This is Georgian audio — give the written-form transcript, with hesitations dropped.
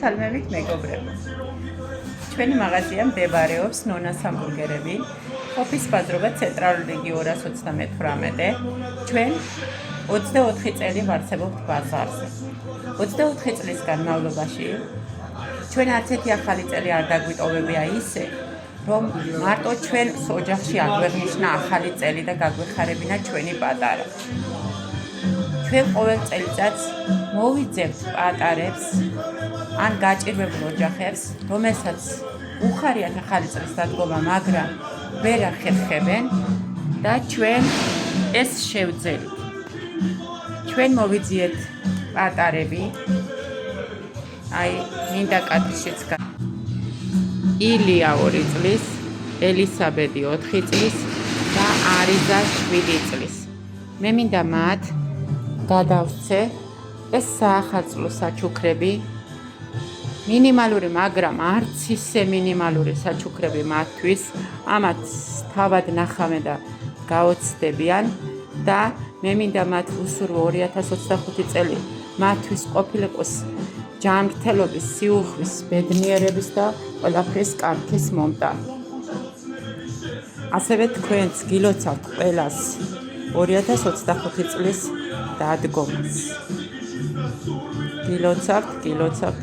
მოგესალმებით მეგობრებო. ჩვენი მაღაზია მდებარეობს ნონას ჰამბურგერები, ყოფის ბაზრობა ცენტრალური რიგი 228. ჩვენ 24 წელი ვარცხებობთ ბაზარზე. 24 წლის განმავლობაში ჩვენ არც ერთი ახალი წელი არ დაგვიტოვებია ისე, რომ მარტო ჩვენს ოჯახში აგვეღნიშნა ახალი წელი და გაგვეხარებინა ჩვენი პატარა. ჩვენ ყოველ წელიწადს მოვიძებთ პატარებს ან გაჭირვებულ ოჯახებს, რომელსაც უხარიათ ახალი წლის დადგომა, მაგრამ ვერ ახერხებენ და ჩვენ ეს შევძელით. ჩვენ მოვიძიეთ პატარები, აი, მინდა კატრიშიც ილია 2 წლის, ელისაბედი 4 წლის და არიზა 7 წლის. მე მინდა მათ გადავსცე ეს საახალწლო საჩუქრები, მინიმალური, მაგრამ არც ისე მინიმალური საჩუქრები მათთვის, ამათ თავად ნახავენ და გაოცდებიან და მე მინდა მათ უსურვო 2025 წელი მათთვის ყოფილიყოს ჯანმრთელობის, სიუხვის, ბედნიერების და ყველაფრის კარგის მომტანი. ასევე თქვენც გილოცავთ ყველას 2025 წლის დადგომას. გილოცავთ.